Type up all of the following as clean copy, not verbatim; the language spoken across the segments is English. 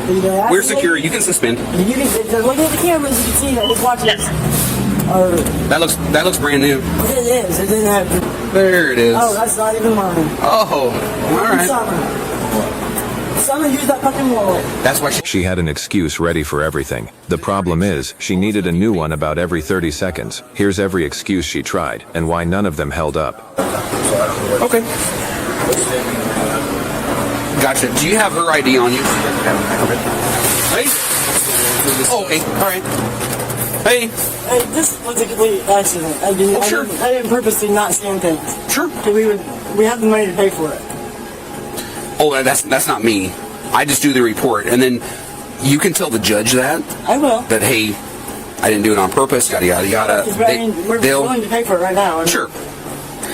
We're secure. You can suspend. You can look at the cameras. You can see that his watches are. That looks brand new. It is. It didn't have. There it is. Oh, that's not even mine. Oh, all right. Summer used that fucking wallet. That's why She had an excuse ready for everything. The problem is, she needed a new one about every 30 seconds. Here's every excuse she tried, and why none of them held up. Okay. Gotcha. Do you have her ID on you? Hey. Oh, okay. All right. Hey. Hey, this was a complete accident. I didn't purposely not scan things. Sure. We have the money to pay for it. Oh, that's not me. I just do the report, and then you can tell the judge that. I will. That, hey, I didn't do it on purpose. Yada yada yada. We're willing to pay for it right now. Sure.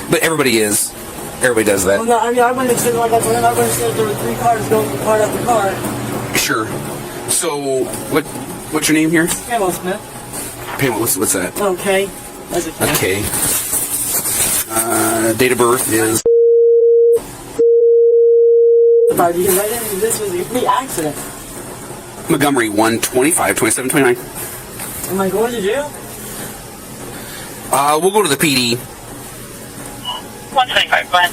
But everybody is. Everybody does that. Well, no, I mean, I wouldn't have said like I wouldn't have said there were 3 cars going car after car. Sure. So, what's your name here? Pamela Smith. Pamela, what's that? Okay. That's okay. Date of birth is. This was a complete accident. Montgomery 125 27 29. Am I going to jail? We'll go to the PD. 125, go ahead.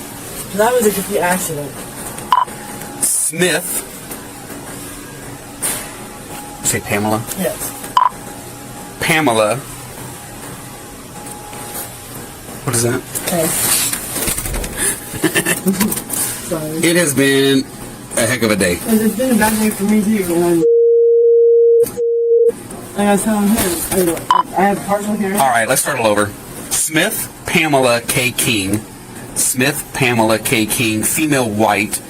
That was a complete accident. Smith. Say Pamela? Yes. Pamela. What is that? Okay. Sorry. It has been a heck of a day. It's been a bad day for me too. And I was telling him, I have partial hearing. All right, let's start all over. Smith Pamela K. King. Smith Pamela K. King, female, white.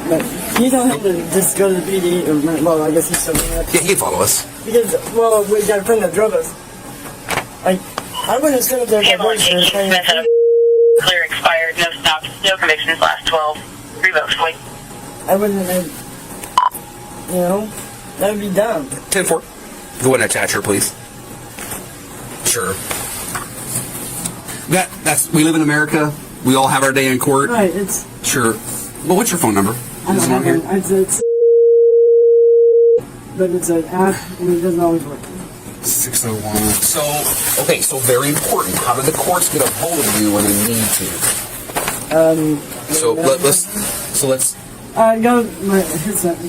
But you don't have to just go to the PD. Or, well, I guess he's still doing that. Yeah, he follow us. Because, well, we got a friend that drove us. Like, I wouldn't have stood up there with my Pamela voice K. for King saying, Smith had a clear expired, no stops, no convictions, last 12. Revoked, fully. I wouldn't have, you know, that would be dumb. 10-4. Go ahead and attach her, please. Sure. We live in America. We all have our day in court. Right, it's... Sure. Well, what's your phone number? I don't have one. But it's an app, and it doesn't always work. 601. So very important. How do the courts get a hold of you when they need to? Let's. Go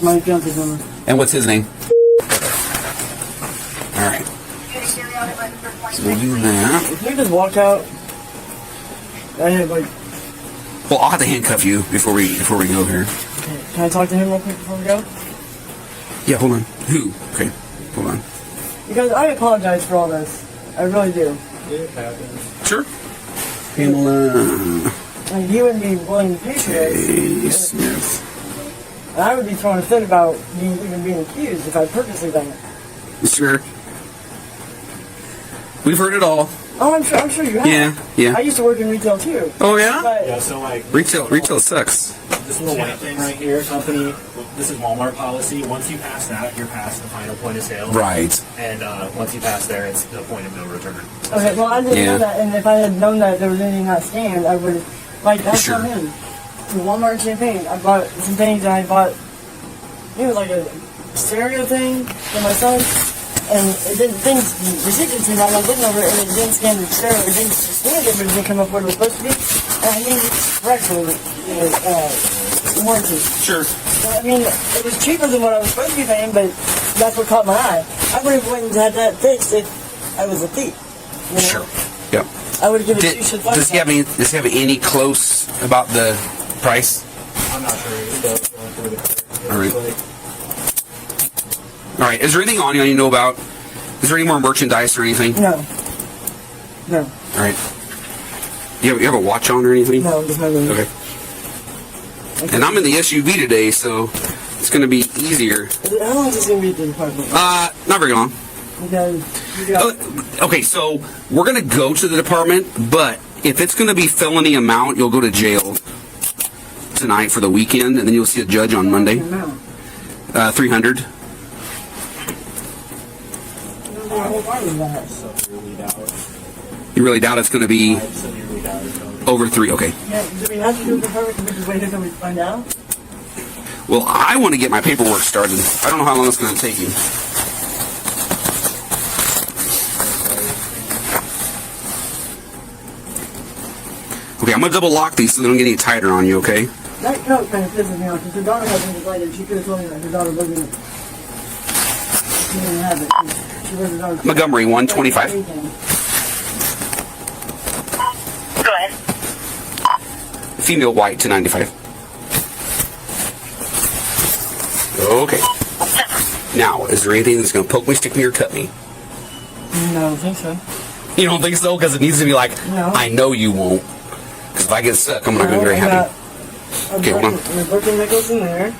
my fiance's number. And what's his name? All right. So we'll do that. If you just walk out, I have like. Well, I'll have to handcuff you before we go here. Okay. Can I talk to him real quick before we go? Yeah, hold on. Who? Okay, hold on. Because I apologize for all this. I really do. Sure. Pamela. Like, you wouldn't be willing to pay for this. Smith. And I would be throwing a fit about even being accused if I purposely done it. Sure. We've heard it all. Oh, I'm sure you have. Yeah. I used to work in retail too. Oh yeah. But So like retail sucks. this little white thing right here, company. This is Walmart policy. Once you pass that, you're past the final point of sale. Right. And once you pass there, it's the point of no return. okay, well I didn't know that, and if I had known that there was anything not scanned, I would that's Sure. on him. To Walmart Champagne, I bought some things, and I bought it was like a stereo thing for my son. And it didn't, the sequence came out, I was looking over it, and it didn't scan the stereo, it didn't scan it, but it didn't come up what it was supposed to be. And I needed it correctly, warranty. Sure. So, I mean, it was cheaper than what I was supposed to be paying, but that's what caught my eye. I would have went and had that fixed if I was a thief. You know? Sure. Yeah. I would have given two shit Does he have any close about the price? I'm not sure. All right. All right. Is there anything on you I need to know about? Is there any more merchandise or anything? No. No. All right. You have a watch on or anything? No, there's no reason. Okay. And I'm in the SUV today, so it's going to be easier. How long is this going to be at the department? Not very long. Okay, so we're going to go to the department, but if it's going to be felony amount, you'll go to jail tonight for the weekend, and then you'll see a judge on Monday. 300. You really doubt it's going to be over 3? Okay. Yeah, do we have to do the department? Can we just wait until we find out? Well, I want to get my paperwork started. I don't know how long it's going to take you. Okay, I'm going to double lock these so they don't get any tighter on you, okay? That coat kind of pisses me off because her daughter hasn't decided. She could have told me that her daughter wasn't. She didn't have it. She was her daughter. Montgomery, 125. Go ahead. Female white, 295. Okay. Now, is there anything that's going to poke me, stick me, or cut me? No, I don't think so. You don't think so? Because it needs to be like, No. I know you won't. Because if I get stuck, I'm not going to be very happy. Okay, hold on. There's broken necklace in there.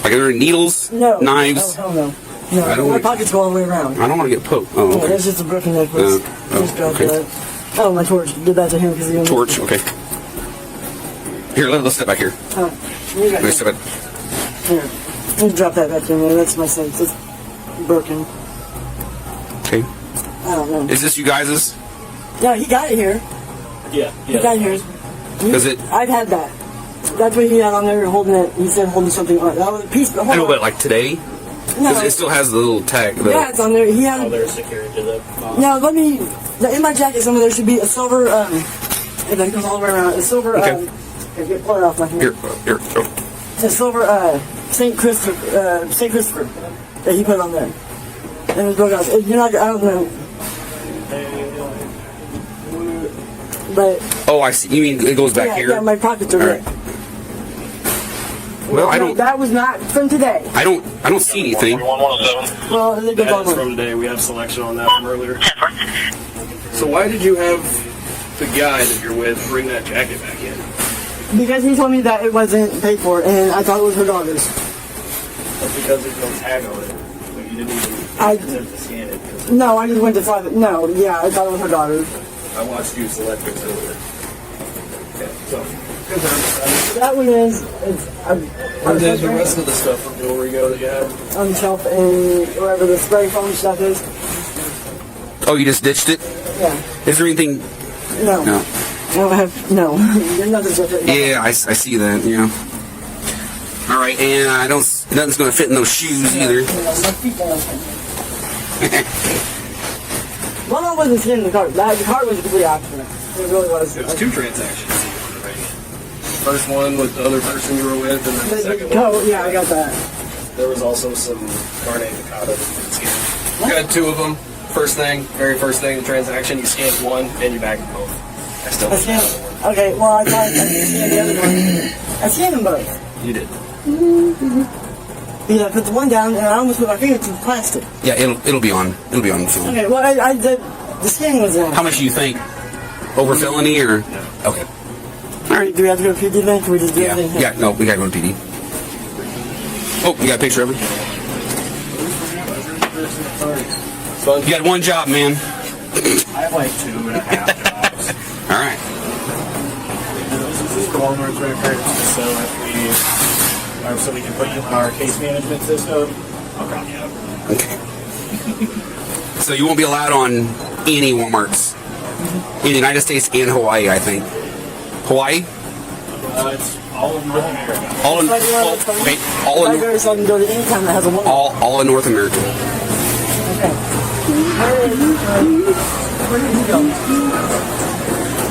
Like, are there needles, No. knives? Oh, hell no. No, I don't my want- pockets go all the way around. I don't want to get poked. Oh, Yeah, okay. that's just a broken necklace. Just dropped okay. that. Oh, my torch. Did that to him because he didn't. Torch, okay. Here, let's step back here. Oh, you got Let's it. step back. Here. Just drop that back in there. That's my sense. It's broken. Okay. I don't know. Is this you guys's? No, he got it here. Yeah. He got it here. Is it? I've had that. That's what he had on there holding it. He said holding something on. That was a piece. Hold I know, on. but like today? No. Because it still has the little tag. The, Yeah, it's on there. He Oh, had. they're secured to the box. No, let me. In my jacket somewhere there should be a silver. If that goes all the way around, a silver. Okay. If you pull it off my hand. Here, oh. A silver Saint Christopher that he put on there. And it was broken off. You're not. I don't know. But Oh, I see. You mean it goes back yeah, here? yeah, my pockets are All there. right. Well, I don't. That was not from today. I don't see anything. 4117. Well, they go That is on. from today. We have selection on that from earlier. So why did you have the guy that you're with bring that jacket back in? Because he told me that it wasn't paid for, and I thought it was her daughter's. That's because there's no tag on it. But you didn't even attempt to scan it. 'Cause No, I just went to find it. No, yeah, I thought it was her daughter's. I watched you select it earlier. Okay, so That one is. where did the rest of the stuff from jewelry go that you had? on the shelf and wherever the spray foam stuff is. Oh, you just ditched it? Yeah. Is there anything? No. No. I don't have. No. There's nothing with it. Yeah, I see that. Yeah. All right, and I don't. Nothing's going to fit in those shoes either. Well, I wasn't sitting in the car. The car was a complete accident. It really was. It was two transactions. First one with the other person you were with, and then the second one. Oh, yeah, I got that. there was also some carne picada scanned. You got two of them. Very first thing, the transaction, you scanned one, and you backed both. I still I scanned. Okay, well, I thought I scanned the other one. I scanned them both. You did. Because I put the one down and I almost put my finger to the plastic. Yeah, it'll be on. It'll be on the film. Okay, well, the scanning was in. How much do you think? Over felony or? Okay. All right, do we have to go to PD then? Can we just do Yeah. everything here? Yeah. No, we gotta go to PD. Oh, you got a picture of it? You got one job, man. I have like 2.5 jobs. All right. This is for Walmart's records, so we can put you in our case management system. I'll call you up. Okay. So you won't be allowed on any Walmarts in the United States and Hawaii, I think. Hawaii? It's all of North America. All in. Like, Wait. All I in. go so I can go to any town that has a woman. All in North America. Okay. Where did you go?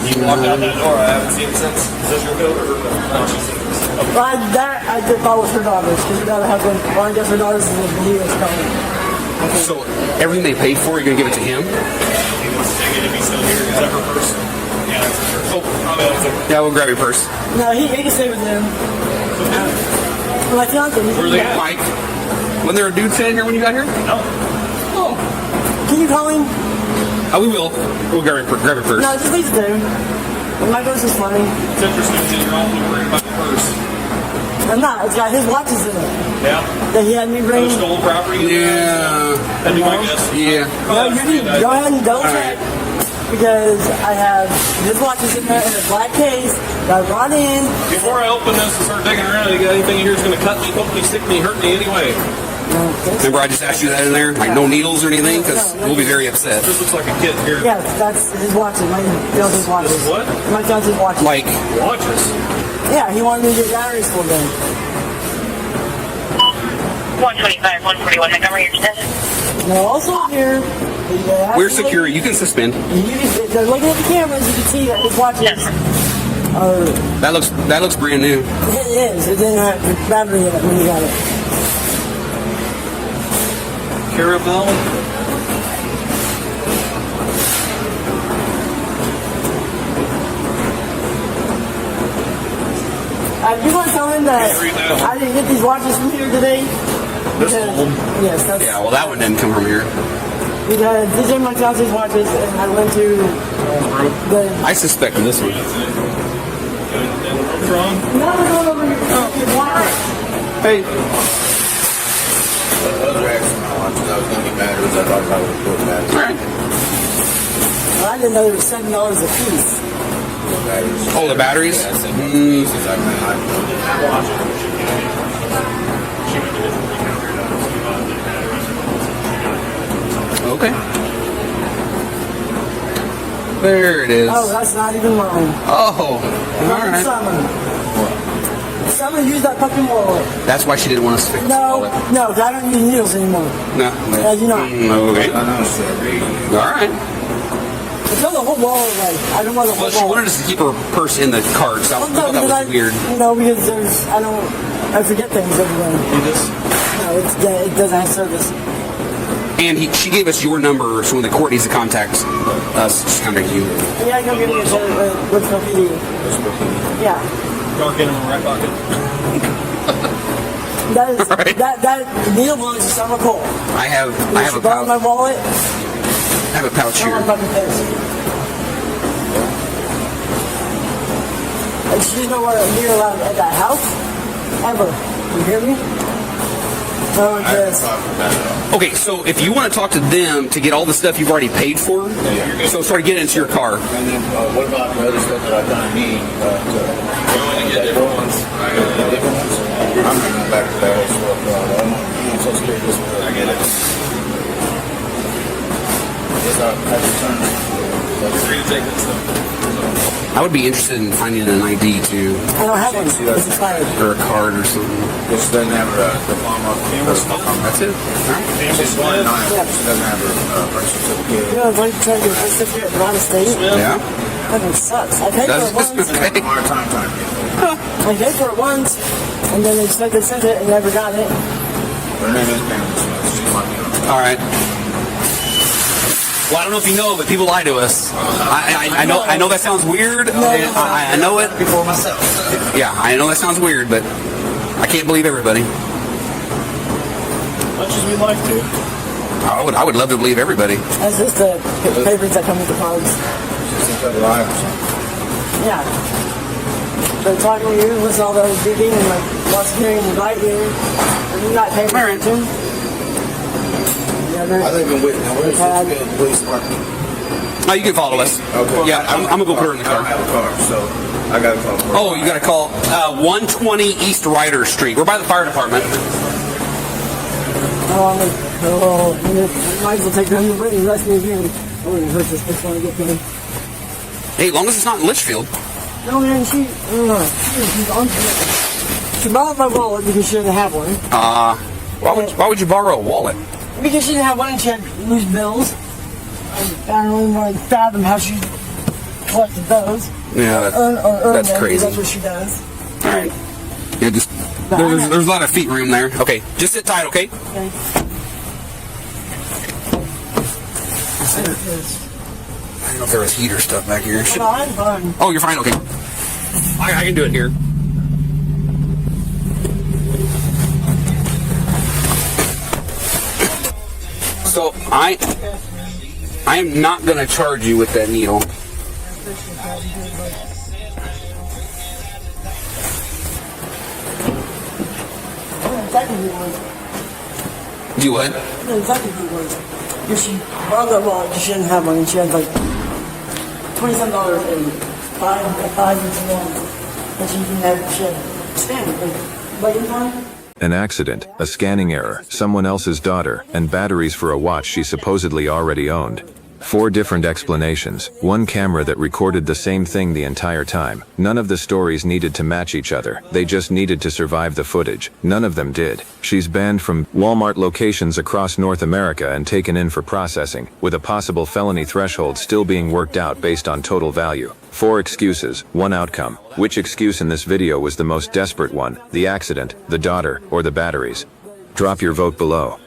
You walked out that door. I haven't seen it since. Is this your coat or no? Well, I did thought it was her daughter's because her daughter has one. Well, I guess her daughter's is a blue color. So everything they paid for, you're gonna give it to him? He wants to take it if he's still here. Is that her purse? Yeah, that's her purse. Oh, Yeah, we'll grab your purse. No, he can stay with them. My fiance, he's Where are they at? Mike, wasn't there a dude sitting here when you got here? No. Oh. Can you call him? We will. We'll grab your purse. No, just leave it there. My purse is funny. It's interesting that you're only worried about the purse. I'm not. It's got his watches in it Yeah? that he had me bring. Other stolen property? Yeah. That'd be my guess. Yeah. No, you need go ahead and double check because I have his watches in there in a black case that I brought in. Before I open this and start digging around, you got anything in here that's going to cut me, poke me, stick me, hurt me anyway? Remember I just asked you that in there? Like no needles or anything? Because we'll be very upset. This looks like a kid here. Yes, that's his watches. My fiance's watches. This is what? My fiance's watches. Like, Watches. Yeah, he wanted me to get batteries for them. 125, 141 Montgomery, you're dead. They're also here. We're secure. You can suspend. They're looking at the cameras. You can see that his watches Yes. are. That looks brand new. It is. It didn't have the battery in it when you got it. Caramel. You want to tell him that I didn't get these watches from here today? This one? Yes, that's. Yeah, well, that one didn't come from here. Because these are my fiance's watches, and I went to the. I suspect this one. Now we're going over your watch. Hey. Those are actually my watches. I was going to get batteries. I thought I would put batteries. All right. Well, I didn't know they were $7 a piece. Batteries. Oh, the batteries? Yeah, I said pieces. I Okay. There it is. Oh, that's not even mine. Oh, all right. Someone used that fucking wallet. That's why she didn't want us to fix No, it. no, I don't use needles anymore. No. As you know. Okay. I know. So All right. I throw the whole wallet away. I don't want the whole Well, she wanted wallet. us to keep her purse in the car, so I Well, thought that because was weird. No, because I forget things everywhere. No, it doesn't have service. And she gave us your number, so when the court needs to contact us, just contact you. Yeah, go get it with no PD. Yeah. Dark in my right pocket. That is Right. that needle belongs to Summer Cole. I have a She borrowed my pouch. wallet. I have a pouch Now I'm here. fucking pissed. And she's nowhere near allowed at that house. Ever. You hear me? Oh, I'm pissed. Okay, so if you want to talk to them to get all the stuff you've already paid for, so start getting into your car. And then what about the other stuff that I kind of need? We're going to get different ones. Different ones? I'm going back to that whole stuff. I'm so scared this way. I get it. Yes, I returned it. You're free to take that stuff. I would be interested in finding an ID too, I don't have one. It's expired. or a card or something. This doesn't have her diploma. That's it. All right. She's 29. She doesn't have her birth certificate. You know, I'd like to try to get a certificate around the state. Yeah. Fucking sucks. I paid for Does it once. okay. Hard time trying to get it. I paid for it once, and then they said they sent it and never got it. Her name is Pam. She might be on. All right. Well, I don't know if you know, but people lie to us. I know that sounds weird. I know it. Before myself. Yeah, I know that sounds weird, but I can't believe everybody. Much as we like to. I would love to believe everybody. That's just the papers that come with the cards. She's a live or something. Yeah. They're talking to you, listen to all those beeping and like what's hearing and right here. And you're not paying attention. Yeah, I think I'm with now. Where's the police department? Oh, you can follow us. Okay. Yeah, I'm gonna go put her in the I don't car. have a car, so I got to call. Oh, you got to call 120 East Ryder Street. We're by the fire department. Might as well take them to wait and rush me again. I wouldn't hurt this bitch when I get to me. Hey, as long as it's not in Litchfield. No, man, she's on. She borrowed my wallet because she didn't have one. Why would you borrow a wallet? Because she didn't have one and she had loose bills. I don't even want to fathom how she collected those. Yeah, Earn that's them, crazy. That's what she does. All right. Yeah, just there's a lot of feet room there. Okay, just sit tight, okay? Okay. I didn't know if there was heater stuff back here. No, I'm fine. Oh, you're fine. Okay, I can do it here. So I am not gonna charge you with that needle. Do what? No, exactly what it was. Because she borrowed that wallet because she didn't have one and she had like $27 and five and some more. And she didn't have shit. Stand like in time. An accident, a scanning error, someone else's daughter, and batteries for a watch she supposedly already owned. 4 different explanations, 1 camera that recorded the same thing the entire time. None of the stories needed to match each other, they just needed to survive the footage. None of them did. She's banned from Walmart locations across North America and taken in for processing, with a possible felony threshold still being worked out based on total value. 4 excuses, 1 outcome. Which excuse in this video was the most desperate one? The accident, the daughter, or the batteries? Drop your vote below.